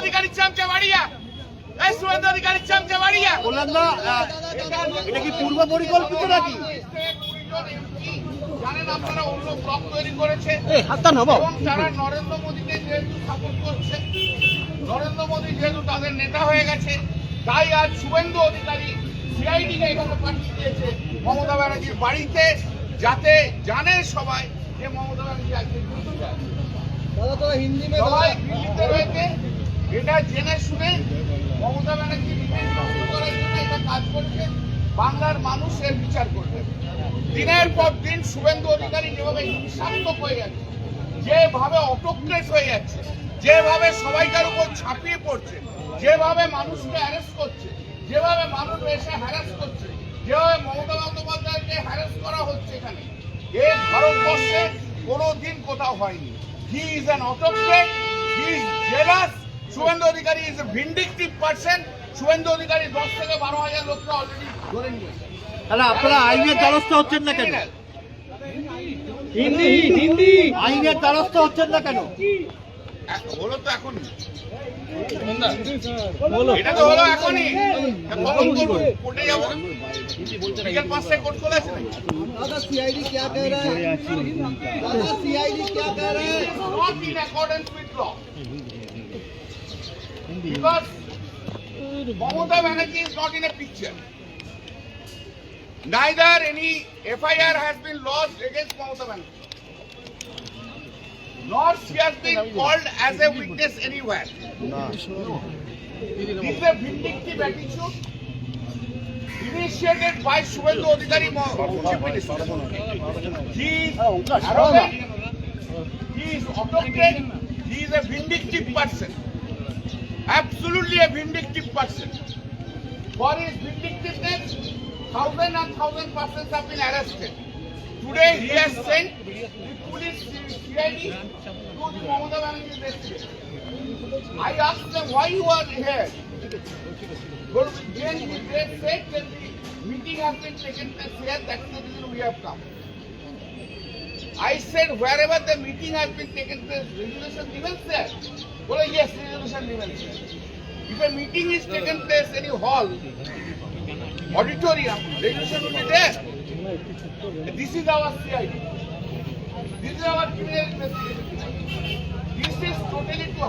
অধিকারীর চামচা বাড়িয়া, এই শুভেন্দু অধিকারীর চামচা বাড়িয়া বললেন না এটা কি পূর্ব পরিকল্পিত নাকি? জানেন আপনারা অন্য ব্লক তৈরি করেছে এবং তারা নরেন্দ্র মোদীকে যেহেতু সাপোর্ট করছে, নরেন্দ্র মোদী যেহেতু তাদের নেতা হয়ে গেছে, তাই আজ শুভেন্দু অধিকারী সিআইডিকে এখানে পাঠিয়ে দিয়েছে মমতা ব্যানার্জির বাড়িতে, যাতে জানে সবাই যে মমতা ব্যানার্জি আজকে সবাই হিন্দিতে রয়েছে। এটা জেনে শুনে মমতা ব্যানার্জি নষ্ট করার জন্য এটা কাজ করছে। বাংলার মানুষ এর বিচার করবে। দিনের পর দিন শুভেন্দু অধিকারী যেভাবে হিংসাত্মক হয়ে যাচ্ছে, যেভাবে অটোক্রেট হয়ে যাচ্ছে, যেভাবে সবাইকার উপর ছাপিয়ে পড়ছে, যেভাবে মানুষকে অ্যারেস্ট করছে, যেভাবে মানুষ এসে হ্যারাস করছে, যেভাবে মমতা বন্দ্যোপাধ্যায়কে হ্যারাস করা হচ্ছে এখানে, এ ভারতবর্ষে কোনোদিন কোথাও হয়নি। He is an autocrat, he is jealous. Suvendu Adhikari is a vindictive person. Suvendu Adhikari 10 থেকে 12,000 লোককে অলরেডি ধরে নিয়েছে। তাহলে আপনারা আইনের দ্বারস্থ হচ্ছেন না কেন? আইনের দ্বারস্থ হচ্ছেন না কেন? হলো তো এখনই, এটা তো হলো এখনই। কখন করবো? কোর্টে যাবো, বিকেল 5টায় কোর্ট খোলা আছে। दादा सीआईडी क्या कह रहा है? दादा सीआईडी क्या कह रहा है? Not in accordance with law. Because Mamata Banerjee is not in a picture. Neither any FIR has been lodged against Mamata Banerjee, nor she has been called as a witness anywhere. This is a vindictive attitude initiated by Shubhendu Adhikari, Chief Minister. He is arrogant, he is autocrat, he is a vindictive person. Absolutely a vindictive person. For his vindictiveness, thousands and thousands of persons have been arrested. Today he has sent the police CID to the Mamata Banerjee residence. I asked them, why you are here? But then they said that the meeting has been taken place here, that's the reason we have come. I said, wherever the meeting has been taken place, resolution given there? Well, yes, resolution given there. If a meeting is taken place in a hall, auditorium, resolution will be there. This is our CID. This is our criminal investigation. This is totally to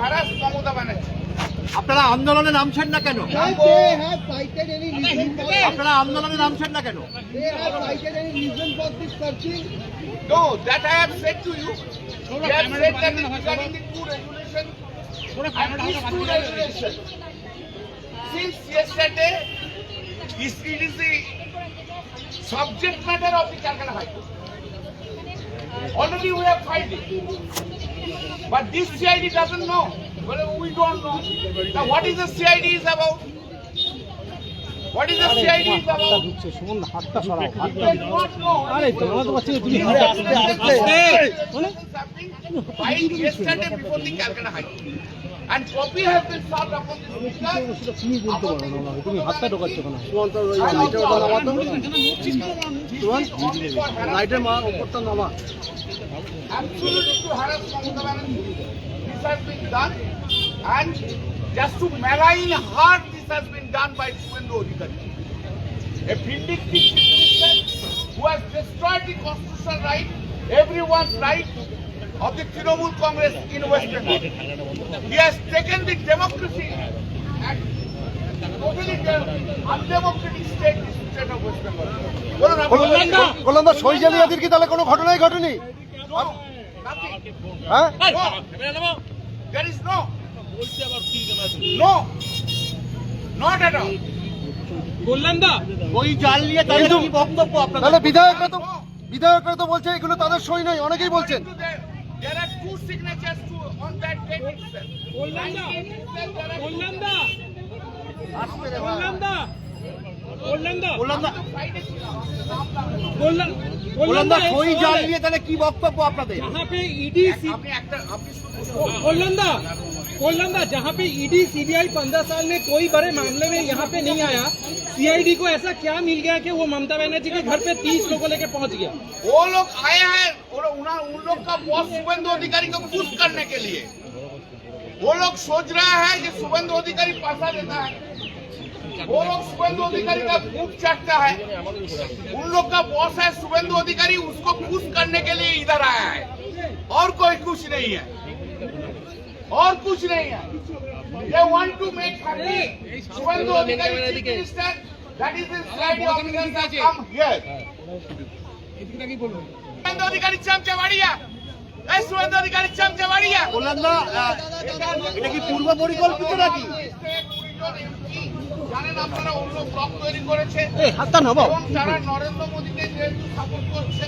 harass Mamata Banerjee. আপনারা আন্দোলনে নামছেন না কেন? They have cited any reason for আপনারা আন্দোলনে নামছেন না কেন? They have cited any reason for this searching? No, that I have said to you. They have said that regarding the two regulations, and these two regulations, since yesterday, it is the subject matter of the Calcutta High Court. Already we have filed it. But this CID doesn't know. Well, we don't know. Now, what is the CID is about? What is the CID is about? We do not know. Filed yesterday before the Calcutta High Court. And copy has been served upon the Absolutely to harass Mamata Banerjee. This has been done, and just to malign her, this has been done by Shubhendu Adhikari, a vindictive citizen who has destroyed the constitutional right, everyone's right of the Trinamool Congress in West Bengal. He has taken the democracy and totally undemocratic state, this state of West Bengal. বললাম না সই জালিয়াতির কি তাহলে কোনো ঘটনাই ঘটেনি? No, nothing. হ্যাঁ? No. There is no. No. Not at all. ওই জাল নিয়ে তাদের কি বক্তব্য আপনাদের? তাহলে বিধায়করা তো বলছে এগুলো তাদের সই নয়, অনেকেই বলছেন। There are two signatures on that date itself. বললাম না সই জাল নিয়ে তাহলে কি বক্তব্য আপনাদের? जहाँ पे ईडी सीबीआई 15 साल में कोई बड़े मामले में यहाँ पे नहीं आया, सीआईडी को ऐसा क्या मिल गया कि वो ममता बनर्जी के घर पे 30 लोगों लेके पहुँच गया? वो लोग आए हैं, वो लोग उन लोग का बॉस शुभेंदु अधिकारी को पुश करने के लिए वो लोग सोच रहा है कि शुभेंदु अधिकारी पैसा देता है, वो लोग शुभेंदु अधिकारी का खूब चाटता है। उन लोग का बॉस है शुभेंदु अधिकारी, उसको पुश करने के लिए इधर आया है, और कोई कुछ नहीं है, और कुछ नहीं है। They want to make happy Shubhendu Adhikari Chief Minister. That is the slide officers have come here. Shubhendu Adhikari chamchawadiya. এই Shubhendu Adhikari chamchawadiya. এটা কি পূর্ব পরিকল্পিত নাকি? জানেন আপনারা অন্য ব্লক তৈরি করেছে এবং তারা নরেন্দ্র মোদীকে যেহেতু সাপোর্ট করছে,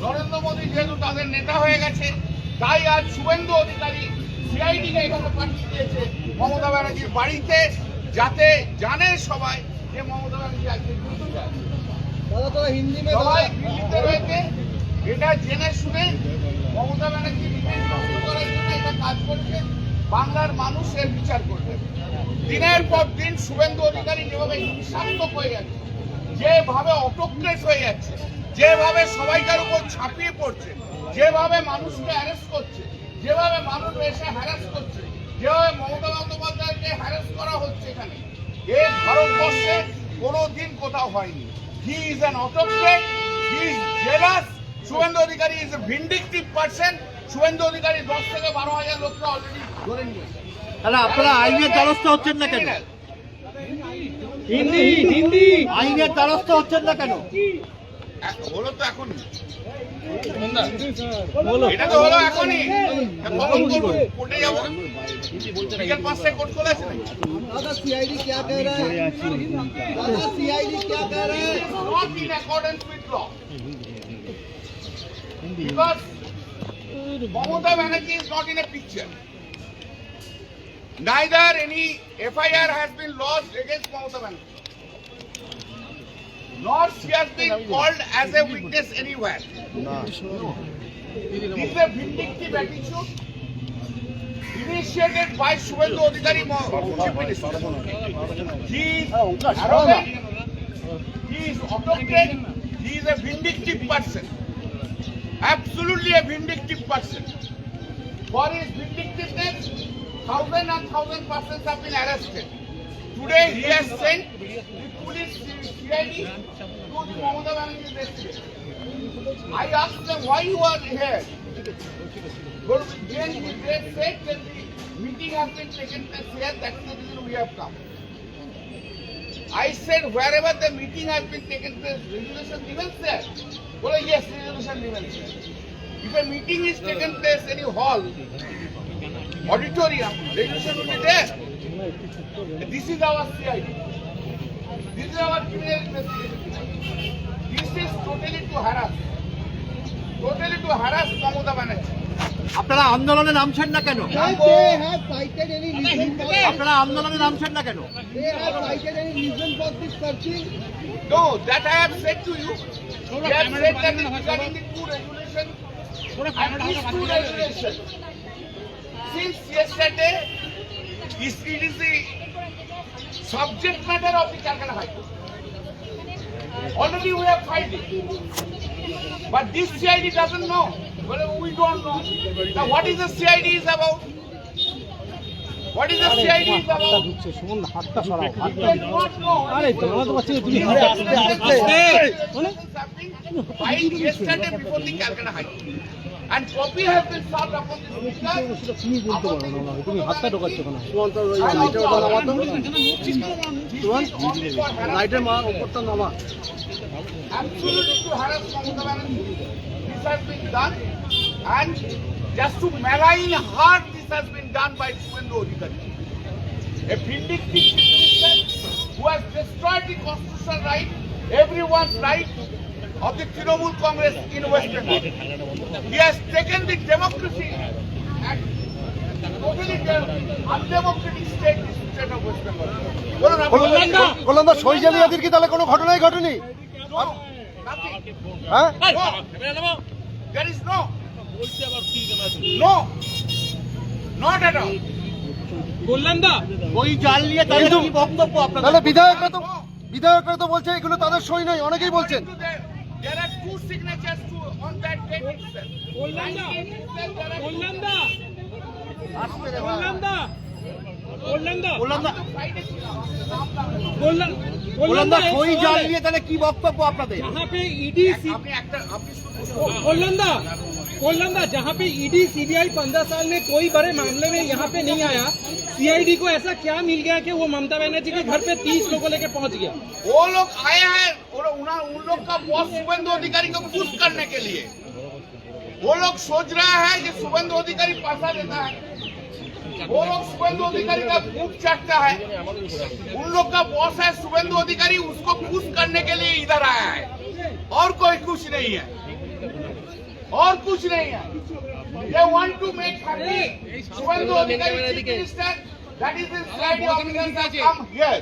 নরেন্দ্র মোদী যেহেতু তাদের নেতা হয়ে গেছে, তাই আজ শুভেন্দু অধিকারী সিআইডি কে এখানে পাঠিয়ে দিয়েছে মমতা ব্যানার্জির বাড়িতে, যাতে জানে সবাই যে মমতা ব্যানার্জি আজকে দিল্লিতে আছে। दादा तो हिंदी में সবাই দিল্লিতে রয়েছে, এটা জেনে শুনে মমতা ব্যানার্জি নিজের নষ্ট করার জন্য এটা কাজ করছে। বাংলার মানুষ এর বিচার করবে। দিনের পর দিন শুভেন্দু অধিকারী যেভাবে হিংসাত্মক হয়ে যাচ্ছে, যেভাবে অটোক্রেট হয়ে যাচ্ছে, যেভাবে সবাইকার উপর ছাপিয়ে পড়ছে, যেভাবে মানুষকে অ্যারেস্ট করছে, যেভাবে মানুষ এসে হ্যারাস করছে, যেভাবে মমতা বন্দ্যোপাধ্যায়কে হ্যারাস করা হচ্ছে এখানে, এই ভারতবর্ষে কোনোদিন কোথাও হয়নি। He is an autocrat, he is jealous. Suvendu Adhikari is a vindictive person. Suvendu Adhikari 10 থেকে 12,000 লোককে অলরেডি ধরে নিয়েছে। তাহলে আপনারা আইনের দ্বারস্থ হচ্ছেন না কেন? হিন্দি হিন্দি আইনের দ্বারস্থ হচ্ছেন না কেন? হলো তো এখনই, এটা তো হলো এখনই। কখন করবো? কোর্টে যাবো, বিকেল 5টায় কোর্ট খোলা আছে নাকি? दादा सीआईडी क्या कह रहा है? दादा सीआईडी क्या कह रहा है? Not in accordance with law. Because Mamata Banerjee is not in a picture. Neither any FIR has been lodged against Mamata Banerjee, nor she has been called as a witness anywhere. This is a vindictive attitude initiated by Shubhendu Adhikari, Chief Minister. He is arrogant, he is autocrat, he is a vindictive person. Absolutely a vindictive person. For his vindictiveness, thousands and thousands persons have been arrested. Today he has sent the police CID to the Mamata Banerjee residence. I asked them why you are here. But then they said that the meeting has been taken place here, that's the reason we have come. I said wherever the meeting has been taken place, resolution remains there. Well, yes, resolution remains there. If a meeting is taken place in a hall, auditorium, resolution will be there. This is our CID. This is our criminal investigation. This is totally to harass Mamata Banerjee. আপনারা আন্দোলনে নামছেন না কেন? They have cited any reason for আপনারা আন্দোলনে নামছেন না কেন? they have cited any reason for this searching? No, that I have said to you. We have said that regarding the two regulations, and these two regulations, since yesterday, it is the subject matter of the Calcutta High Court. Already we have filed it. But this CID doesn't know. Well, we don't know. Now what is the CID is about? What is the CID is about? We do not know. Filed yesterday before the Calcutta High Court. And copy has been served upon the Absolutely to harass Mamata Banerjee. This has been done, and just to malign her, this has been done by Shubhendu Adhikari, a vindictive minister who has destroyed the constitutional right, everyone's right of the Trinamool Congress in West Bengal. He has taken the democracy and totally undemocratic state, the state of West Bengal. বললাম না সই জালিয়াতির কি তাহলে কোনো ঘটনাই ঘটেনি? No, nothing. হ্যাঁ? No. There is no. No. Not at all. বললেন দা ওই জাল নিয়ে তাদের কি বক্তব্য আপনাদের? তাহলে বিধায়করা তো বলছে এগুলো তাদের সই নয়, অনেকেই বলছেন। There are two signatures on that ওলান্দা সই জাল নিয়ে তাহলে কি বক্তব্য আপনাদের? जहाँ पे ईडी कोलंदा जहाँ पे ईडी सीबीआई 15 साल में कोई बड़े मामले में यहाँ पे नहीं आया, सीआईडी को ऐसा क्या मिल गया कि वो ममता बनर्जी के घर पे 30 लोगों लेके पहुँच गया? वो लोग आए हैं उन लोग का बॉस शुभेंदु अधिकारी को खुश करने के लिए। वो लोग सोच रहे हैं कि शुभेंदु अधिकारी पैसा देता है, वो लोग शुभेंदु अधिकारी का खूब चाटता है। उन लोग का बॉस है शुभेंदु अधिकारी, उसको खुश करने के लिए इधर आया है, और कोई कुछ नहीं है, और कुछ नहीं है। They want to make happy Suvendu अधिकारी chief minister. That is the slide of the come here.